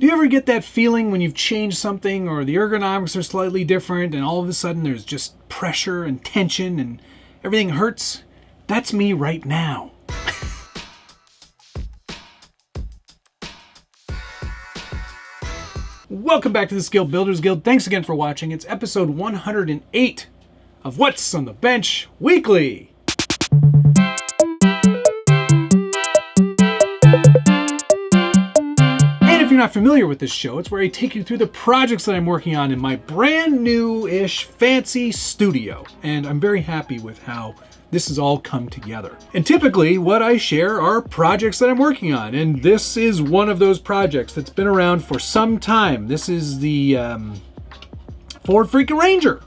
Do you ever get that feeling when you've changed something or the ergonomics are slightly different and all of a sudden there's just pressure and tension and everything hurts? That's me right now. Welcome back to the Skill Builders Guild. Thanks again for watching. It's episode 108 of What's on the Bench Weekly. If you're not familiar with this show, it's where I take you through the projects that I'm working on in my brand new-ish fancy studio. And I'm very happy with how this has all come together. And typically what I share are projects that I'm working on. And this is one of those projects that's been around for some time. This is the Ford Freaking Ranger,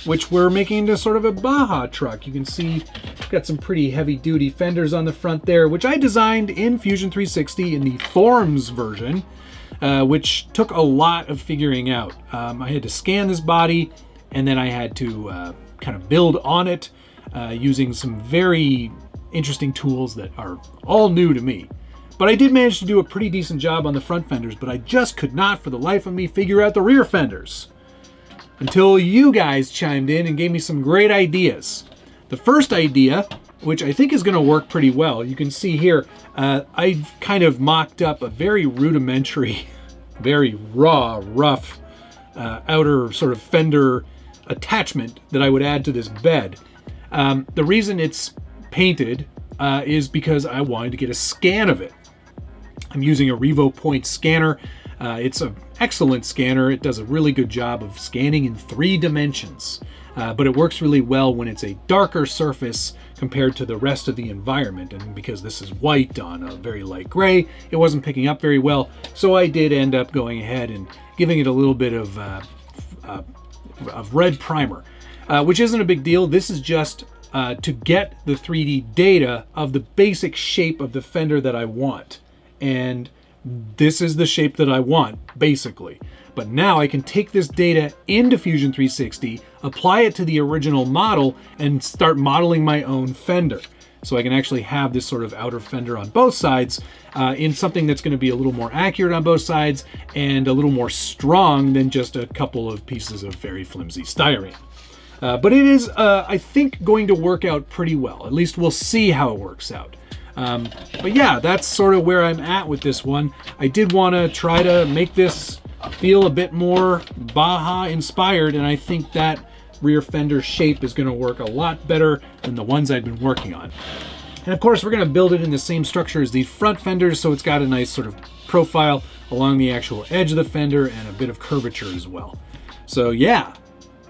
which we're making into sort of a Baja truck. You can see got some pretty heavy duty fenders on the front there, which I designed in Fusion 360 in the Forms version, which took a lot of figuring out. I had to scan this body and then I had to kind of build on it using some very interesting tools that are all new to me. But I did manage to do a pretty decent job on the front fenders, but I just could not for the life of me figure out the rear fenders. Until you guys chimed in and gave me some great ideas. The first idea, which I think is going to work pretty well, you can see here, I've kind of mocked up a very rudimentary, very raw, rough outer sort of fender attachment that I would add to this bed. The reason it's painted is because I wanted to get a scan of it. I'm using a Revo Point scanner. It's an excellent scanner. It does a really good job of scanning in 3 dimensions. But it works really well when it's a darker surface compared to the rest of the environment. And because this is white on a very light gray, it wasn't picking up very well. So I did end up going ahead and giving it a little bit of red primer, which isn't a big deal. This is just to get the 3D data of the basic shape of the fender that I want. And this is the shape that I want, basically. But now I can take this data into Fusion 360, apply it to the original model, and start modeling my own fender. So I can actually have this sort of outer fender on both sides in something that's going to be a little more accurate on both sides and a little more strong than just a couple of pieces of very flimsy styrene. But it is, I think, going to work out pretty well. At least we'll see how it works out. But yeah, that's sort of where I'm at with this one. I did want to try to make this feel a bit more Baja inspired, and I think that rear fender shape is going to work a lot better than the ones I've been working on. And of course we're going to build it in the same structure as the front fenders, so it's got a nice sort of profile along the actual edge of the fender and a bit of curvature as well. So yeah,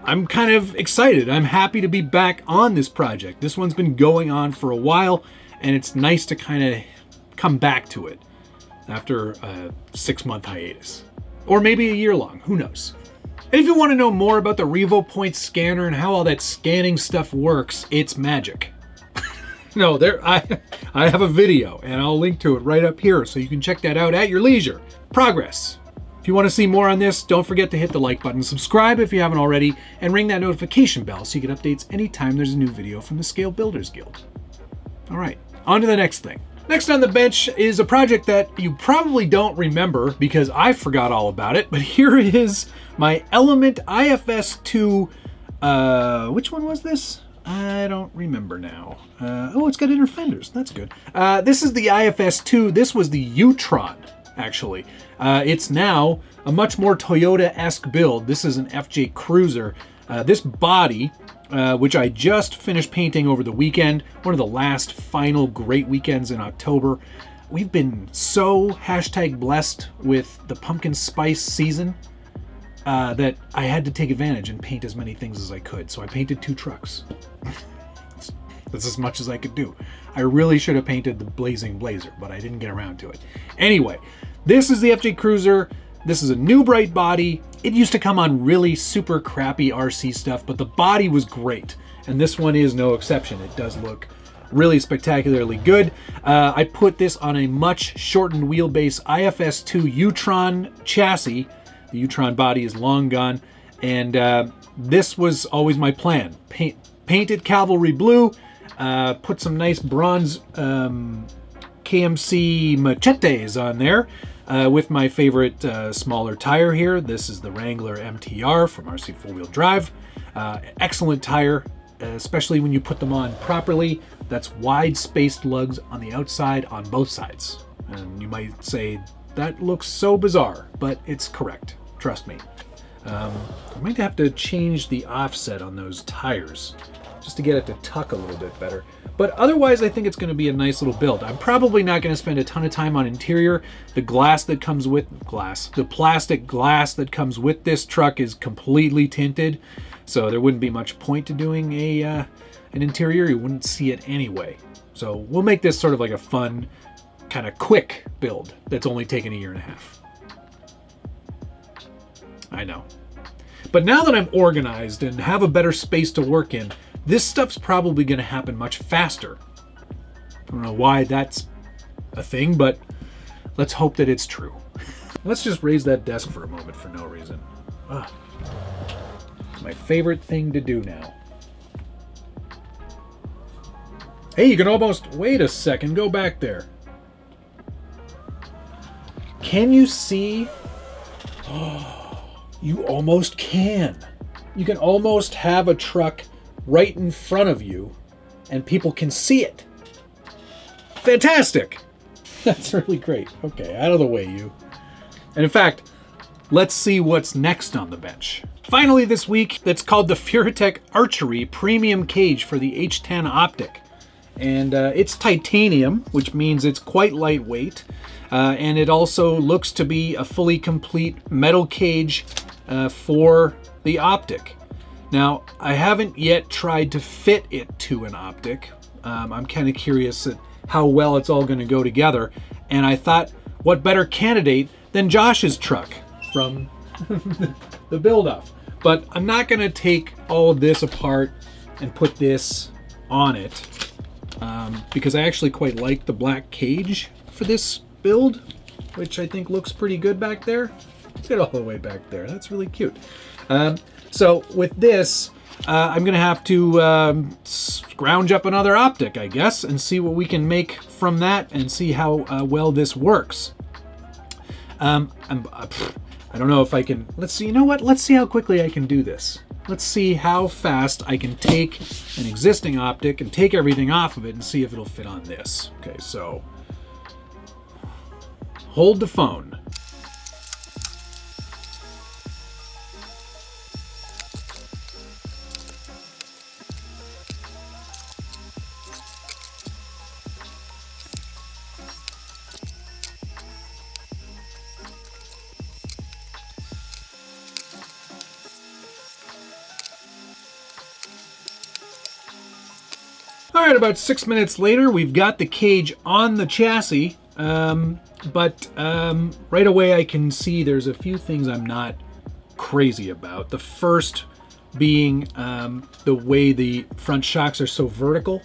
I'm kind of excited. I'm happy to be back on this project. This one's been going on for a while, and it's nice to kind of come back to it after a 6-month hiatus. Or maybe a year long, who knows? And if you want to know more about the Revo Point scanner and how all that scanning stuff works, it's magic. No, I have a video, and I'll link to it right up here, so you can check that out at your leisure. Progress. If you want to see more on this, don't forget to hit the like button, subscribe if you haven't already, and ring that notification bell so you get updates anytime there's a new video from the Scale Builders Guild. All right, on to the next thing. Next on the bench is a project that you probably don't remember because I forgot all about it, but here is my Element IFS2, which one was this? I don't remember now. Oh, it's got inner fenders, that's good. This is the IFS2, this was the U-Tron, actually. It's now a much more Toyota-esque build. This is an FJ Cruiser. This body, which I just finished painting over the weekend, one of the last final great weekends in October. We've been so #blessed with the pumpkin spice season that I had to take advantage and paint as many things as I could. So I painted 2 trucks. That's as much as I could do. I really should have painted the Blazing Blazer, but I didn't get around to it. Anyway, this is the FJ Cruiser. This is a new bright body. It used to come on really super crappy RC stuff, but the body was great. And this one is no exception. It does look really spectacularly good. I put this on a much shortened wheelbase IFS2 U-Tron chassis. The U-Tron body is long gone. And this was always my plan. Painted Cavalry Blue, put some nice bronze KMC machetes on there. with my favorite smaller tire here. This is the Wrangler MTR from RC 4-Wheel Drive. Excellent tire, especially when you put them on properly. That's wide spaced lugs on the outside on both sides. And you might say, that looks so bizarre, but it's correct. Trust me. I might have to change the offset on those tires just to get it to tuck a little bit better. But otherwise, I think it's going to be a nice little build. I'm probably not going to spend a ton of time on interior. The glass that comes with the plastic glass that comes with this truck is completely tinted, so there wouldn't be much point to doing an interior. You wouldn't see it anyway. So we'll make this sort of like a fun, kind of quick build that's only taken a year and a half. I know. But now that I'm organized and have a better space to work in, this stuff's probably going to happen much faster. I don't know why that's a thing, but let's hope that it's true. Let's just raise that desk for a moment for no reason. It's my favorite thing to do now. Hey, you can almost... Wait a second, go back there. Can you see? You almost can. You can almost have a truck right in front of you and people can see it. Fantastic. That's really great. Okay, out of the way, you. And in fact, let's see what's next on the bench. Finally this week, that's called the Furite Archery Premium Cage for the H10 Optic. And it's titanium, which means it's quite lightweight. And it also looks to be a fully complete metal cage for the optic. Now, I haven't yet tried to fit it to an optic. I'm kind of curious at how well it's all going to go together. And I thought, what better candidate than Josh's truck from the build-off. But I'm not going to take all of this apart and put this on it because I actually quite like the black cage for this build, which I think looks pretty good back there. Look at all the way back there. That's really cute. So with this, I'm going to have to scrounge up another optic, I guess, and see what we can make from that and see how well this works. I don't know if I can... Let's see. You know what? Let's see how quickly I can do this. Let's see how fast I can take an existing optic and take everything off of it and see if it'll fit on this. Okay, so hold the phone. All right, about 6 minutes later, we've got the cage on the chassis, but right away I can see there's a few things I'm not crazy about. The first being the way the front shocks are so vertical.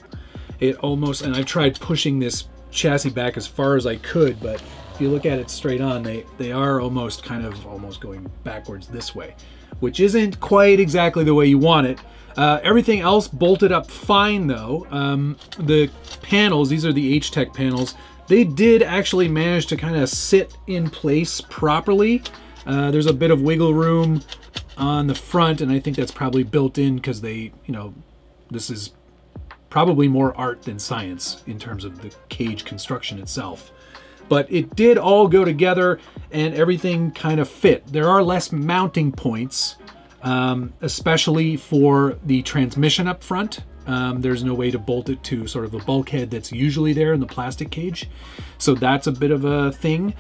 It almost, and I've tried pushing this chassis back as far as I could, but if you look at it straight on, they are almost going backwards this way, which isn't quite exactly the way you want it. Everything else bolted up fine though. The panels, these are the H-Tech panels, they did actually manage to kind of sit in place properly. There's a bit of wiggle room on the front, and I think that's probably built in because this is probably more art than science in terms of the cage construction itself. But it did all go together and everything kind of fit. There are less mounting points, especially for the transmission up front. There's no way to bolt it to sort of the bulkhead that's usually there in the plastic cage. So that's a bit of a thing.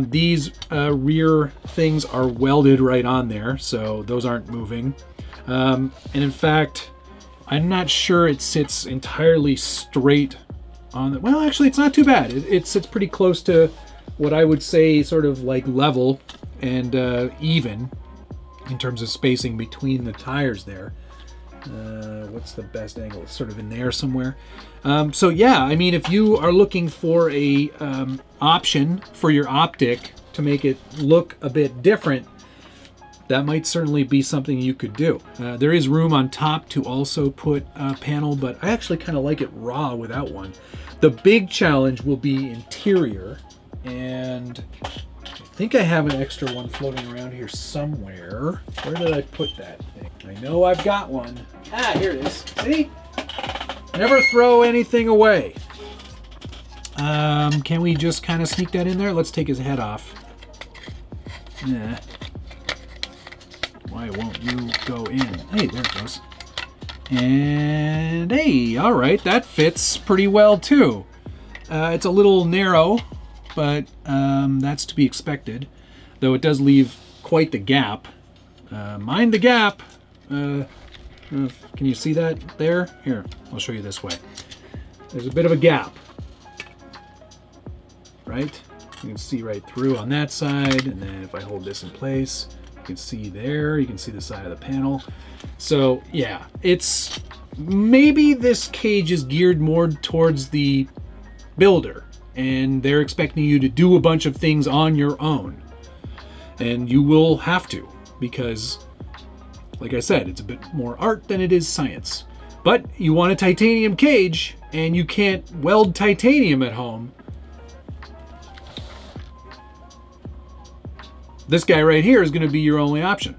These rear things are welded right on there, so those aren't moving. And in fact, I'm not sure it sits entirely straight on the... Well, actually, it's not too bad. It sits pretty close to what I would say sort of like level and even in terms of spacing between the tires there. What's the best angle? It's sort of in there somewhere. So yeah, I mean, if you are looking for a option for your optic to make it look a bit different, that might certainly be something you could do. There is room on top to also put a panel, but I actually kind of like it raw without one. The big challenge will be interior, And I think I have an extra one floating around here somewhere. Where did I put that thing? I know I've got one. Ah, here it is. See? Never throw anything away. Can we just kind of sneak that in there? Let's take his head off. Nah. Why won't you go in? Hey, there it goes. And hey, all right, that fits pretty well too. It's a little narrow, but that's to be expected, though it does leave quite the gap. Mind the gap. Can you see that there? Here, I'll show you this way. There's a bit of a gap, right? You can see right through on that side, and then if I hold this in place, you can see there, you can see the side of the panel. So yeah, it's maybe this cage is geared more towards the builder, and they're expecting you to do a bunch of things on your own. And you will have to, because like I said, it's a bit more art than it is science. But you want a titanium cage, and you can't weld titanium at home. This guy right here is going to be your only option.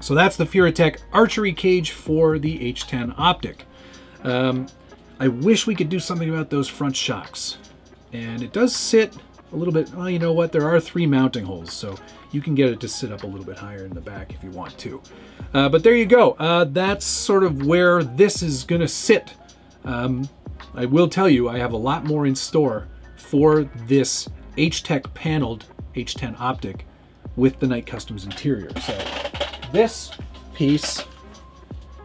So that's the Furite Archery cage for the H10 optic. I wish we could do something about those front shocks. And it does sit a little bit, well, you know what? There are 3 mounting holes, so you can get it to sit up a little bit higher in the back if you want to. But there you go. That's sort of where this is going to sit. I will tell you, I have a lot more in store for this H-Tech paneled H10 optic with the Night Customs interior. So this piece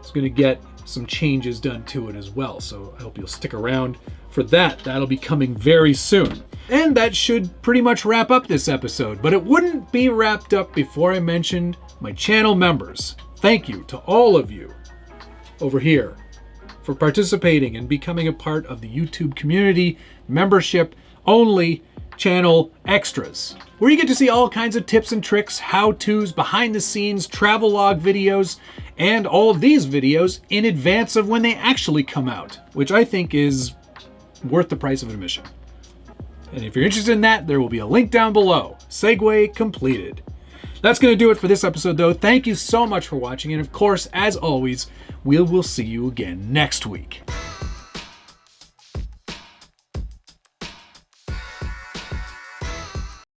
is going to get some changes done to it as well. So I hope you'll stick around for that. That'll be coming very soon. And that should pretty much wrap up this episode, but it wouldn't be wrapped up before I mentioned my channel members. Thank you to all of you over here for participating and becoming a part of the YouTube community membership only channel extras, where you get to see all kinds of tips and tricks, how-tos, behind-the-scenes, travel log videos, and all of these videos in advance of when they actually come out, which I think is worth the price of admission. And if you're interested in that, there will be a link down below. Segue completed. That's going to do it for this episode, though. Thank you so much for watching, and of course, as always, we will see you again next week.